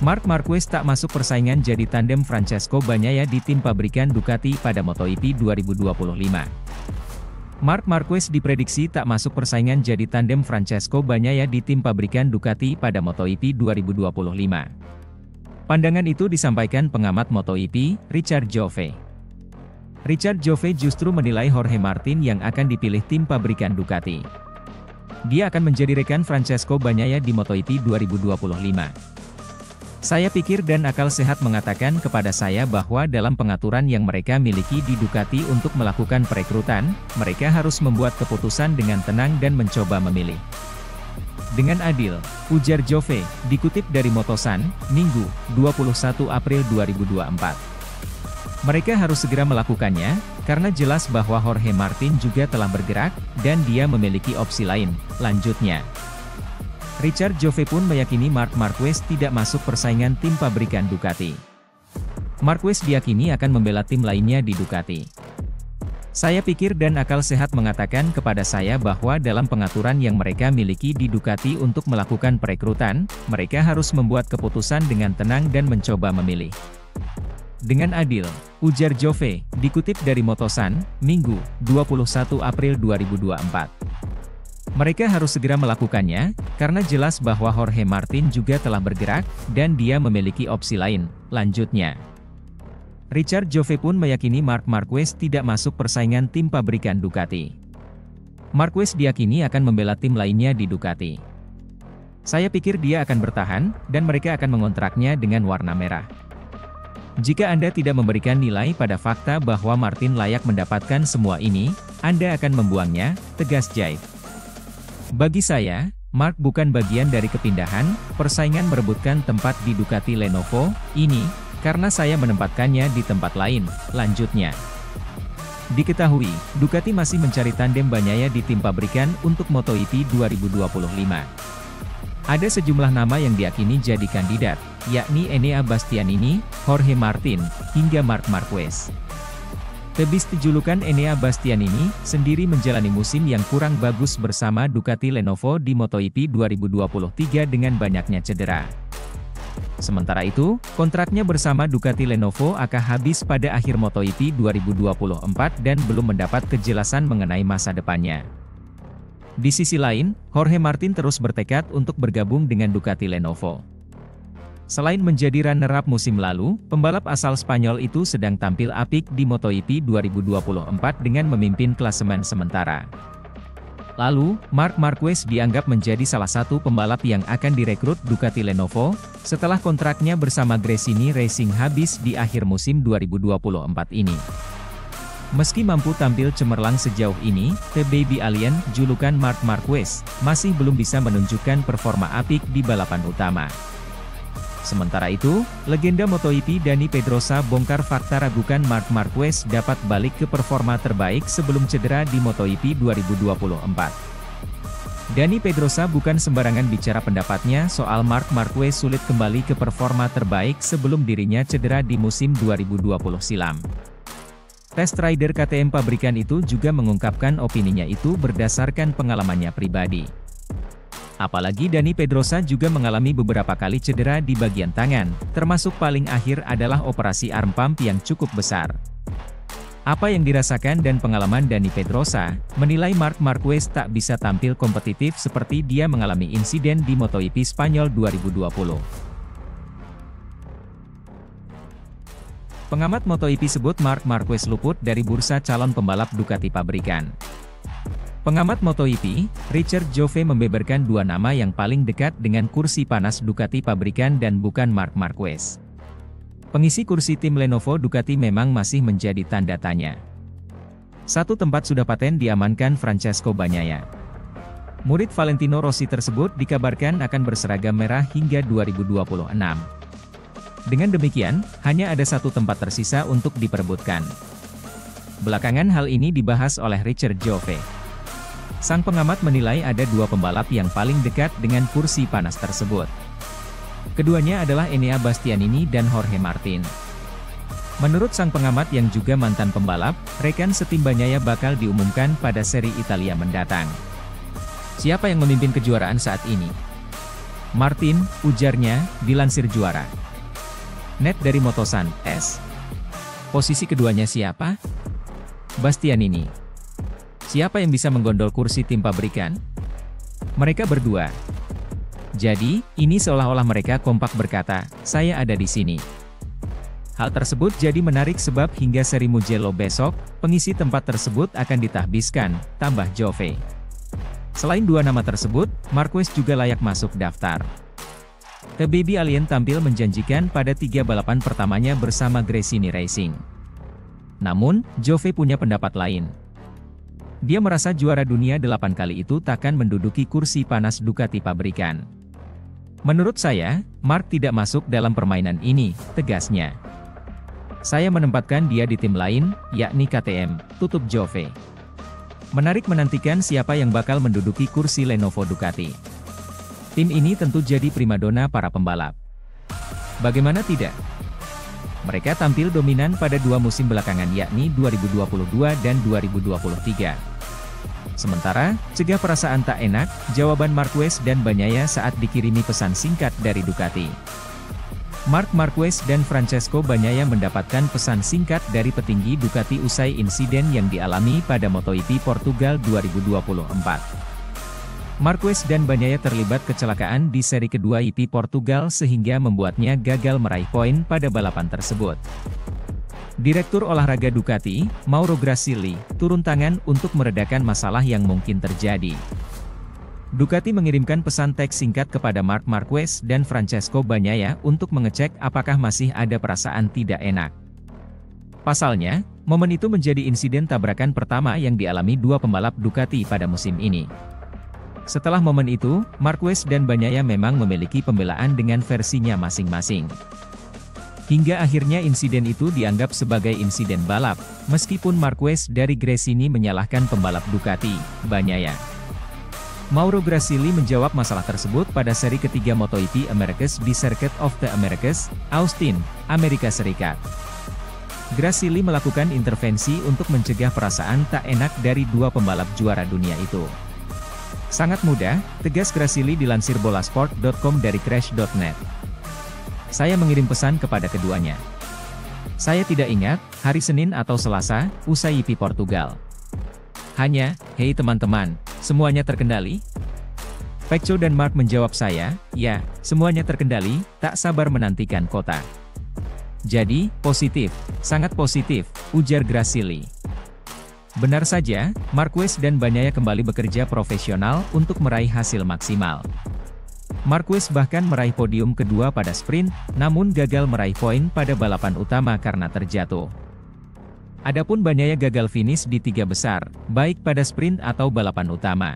Marc Marquez tak masuk persaingan jadi tandem Francesco Bagnaia di tim pabrikan Ducati pada MotoGP 2025. Marc Marquez diprediksi tak masuk persaingan jadi tandem Francesco Bagnaia di tim pabrikan Ducati pada MotoGP 2025. Pandangan itu disampaikan pengamat MotoGP, Richard Jove. Richard Jove justru menilai Jorge Martin yang akan dipilih tim pabrikan Ducati. Dia akan menjadi rekan Francesco Bagnaia di MotoGP 2025. Saya pikir dan akal sehat mengatakan kepada saya bahwa dalam pengaturan yang mereka miliki di Ducati untuk melakukan perekrutan, mereka harus membuat keputusan dengan tenang dan mencoba memilih dengan adil, ujar Jove, dikutip dari Motosan, Minggu, 21 April 2024. Mereka harus segera melakukannya, karena jelas bahwa Jorge Martin juga telah bergerak, dan dia memiliki opsi lain, lanjutnya. Richard Jove pun meyakini Marc Marquez tidak masuk persaingan tim pabrikan Ducati. Marquez diyakini akan membela tim lainnya di Ducati. Saya pikir dan akal sehat mengatakan kepada saya bahwa dalam pengaturan yang mereka miliki di Ducati untuk melakukan perekrutan, mereka harus membuat keputusan dengan tenang dan mencoba memilih dengan adil, ujar Jove, dikutip dari Motosan, Minggu, 21 April 2024. Mereka harus segera melakukannya, karena jelas bahwa Jorge Martin juga telah bergerak, dan dia memiliki opsi lain, lanjutnya. Richard Jove pun meyakini Marc Marquez tidak masuk persaingan tim pabrikan Ducati. Marquez diyakini akan membela tim lainnya di Ducati. Saya pikir dia akan bertahan, dan mereka akan mengontraknya dengan warna merah. Jika Anda tidak memberikan nilai pada fakta bahwa Martin layak mendapatkan semua ini, Anda akan membuangnya, tegas Jave. Bagi saya, Marc bukan bagian dari kepindahan, persaingan merebutkan tempat di Ducati Lenovo, ini, karena saya menempatkannya di tempat lain, lanjutnya. Diketahui, Ducati masih mencari tandem Bagnaia di tim pabrikan untuk MotoGP 2025. Ada sejumlah nama yang diyakini jadi kandidat, yakni Enea Bastianini, Jorge Martin, hingga Marc Marquez. Tebis julukan Enea Bastianini, sendiri menjalani musim yang kurang bagus bersama Ducati Lenovo di MotoGP 2023 dengan banyaknya cedera. Sementara itu, kontraknya bersama Ducati Lenovo akan habis pada akhir MotoGP 2024 dan belum mendapat kejelasan mengenai masa depannya. Di sisi lain, Jorge Martin terus bertekad untuk bergabung dengan Ducati Lenovo. Selain menjadi runner-up musim lalu, pembalap asal Spanyol itu sedang tampil apik di MotoGP 2024 dengan memimpin klasemen sementara. Lalu, Marc Marquez dianggap menjadi salah satu pembalap yang akan direkrut Ducati Lenovo, setelah kontraknya bersama Gresini Racing habis di akhir musim 2024 ini. Meski mampu tampil cemerlang sejauh ini, The Baby Alien, julukan Marc Marquez, masih belum bisa menunjukkan performa apik di balapan utama. Sementara itu, legenda MotoGP Dani Pedrosa bongkar fakta ragukan Marc Marquez dapat balik ke performa terbaik sebelum cedera di MotoGP 2024. Dani Pedrosa bukan sembarangan bicara pendapatnya soal Marc Marquez sulit kembali ke performa terbaik sebelum dirinya cedera di musim 2020 silam. Test rider KTM pabrikan itu juga mengungkapkan opininya itu berdasarkan pengalamannya pribadi. Apalagi Dani Pedrosa juga mengalami beberapa kali cedera di bagian tangan, termasuk paling akhir adalah operasi arm pump yang cukup besar. Apa yang dirasakan dan pengalaman Dani Pedrosa, menilai Marc Marquez tak bisa tampil kompetitif seperti dia mengalami insiden di MotoGP Spanyol 2020. Pengamat MotoGP sebut Marc Marquez luput dari bursa calon pembalap Ducati pabrikan. Pengamat MotoGP, Richard Jove membeberkan dua nama yang paling dekat dengan kursi panas Ducati pabrikan dan bukan Marc Marquez. Pengisi kursi tim Lenovo Ducati memang masih menjadi tanda tanya. Satu tempat sudah paten diamankan Francesco Bagnaia. Murid Valentino Rossi tersebut dikabarkan akan berseragam merah hingga 2026. Dengan demikian, hanya ada satu tempat tersisa untuk diperebutkan. Belakangan hal ini dibahas oleh Richard Jove. Sang pengamat menilai ada dua pembalap yang paling dekat dengan kursi panas tersebut. Keduanya adalah Enea Bastianini dan Jorge Martin. Menurut sang pengamat yang juga mantan pembalap, rekan setim Bagnaia bakal diumumkan pada seri Italia mendatang. Siapa yang memimpin kejuaraan saat ini? Martin, ujarnya, dilansir juara net dari Motosan, S. Posisi keduanya siapa? Bastianini. Siapa yang bisa menggondol kursi tim pabrikan? Mereka berdua. Jadi, ini seolah-olah mereka kompak berkata, saya ada di sini. Hal tersebut jadi menarik sebab hingga seri Mugello besok, pengisi tempat tersebut akan ditahbiskan, tambah Jove. Selain dua nama tersebut, Marquez juga layak masuk daftar. The Baby Alien tampil menjanjikan pada 3 balapan pertamanya bersama Gresini Racing. Namun, Jove punya pendapat lain. Dia merasa juara dunia 8 kali itu takkan menduduki kursi panas Ducati pabrikan. Menurut saya, Mark tidak masuk dalam permainan ini, tegasnya. Saya menempatkan dia di tim lain, yakni KTM, tutup Jove. Menarik menantikan siapa yang bakal menduduki kursi Lenovo Ducati. Tim ini tentu jadi primadona para pembalap. Bagaimana tidak? Mereka tampil dominan pada 2 musim belakangan yakni 2022 dan 2023. Sementara, cegah perasaan tak enak, jawaban Marquez dan Bagnaia saat dikirimi pesan singkat dari Ducati. Marc Marquez dan Francesco Bagnaia mendapatkan pesan singkat dari petinggi Ducati usai insiden yang dialami pada MotoGP Portugal 2024. Marquez dan Bagnaia terlibat kecelakaan di seri kedua GP Portugal sehingga membuatnya gagal meraih poin pada balapan tersebut. Direktur olahraga Ducati, Mauro Grasili, turun tangan untuk meredakan masalah yang mungkin terjadi. Ducati mengirimkan pesan teks singkat kepada Marc Marquez dan Francesco Bagnaia untuk mengecek apakah masih ada perasaan tidak enak. Pasalnya, momen itu menjadi insiden tabrakan pertama yang dialami 2 pembalap Ducati pada musim ini. Setelah momen itu, Marquez dan Bagnaia memang memiliki pembelaan dengan versinya masing-masing. Hingga akhirnya insiden itu dianggap sebagai insiden balap, meskipun Marquez dari Gresini menyalahkan pembalap Ducati, Bagnaia. Mauro Grasili menjawab masalah tersebut pada seri ketiga MotoGP Americas di Circuit of the Americas, Austin, Amerika Serikat. Grasili melakukan intervensi untuk mencegah perasaan tak enak dari 2 pembalap juara dunia itu. Sangat mudah, tegas Grasili dilansir bolasport.com dari crash.net. Saya mengirim pesan kepada keduanya. Saya tidak ingat, hari Senin atau Selasa, usai GP Portugal. Hanya, hei teman-teman, semuanya terkendali? Pecco dan Mark menjawab saya, ya, semuanya terkendali, tak sabar menantikan kota. Jadi, positif, sangat positif, ujar Grasili. Benar saja, Marquez dan Bagnaia kembali bekerja profesional untuk meraih hasil maksimal. Marquez bahkan meraih podium kedua pada sprint, namun gagal meraih poin pada balapan utama karena terjatuh. Adapun Bagnaia gagal finish di 3 besar, baik pada sprint atau balapan utama.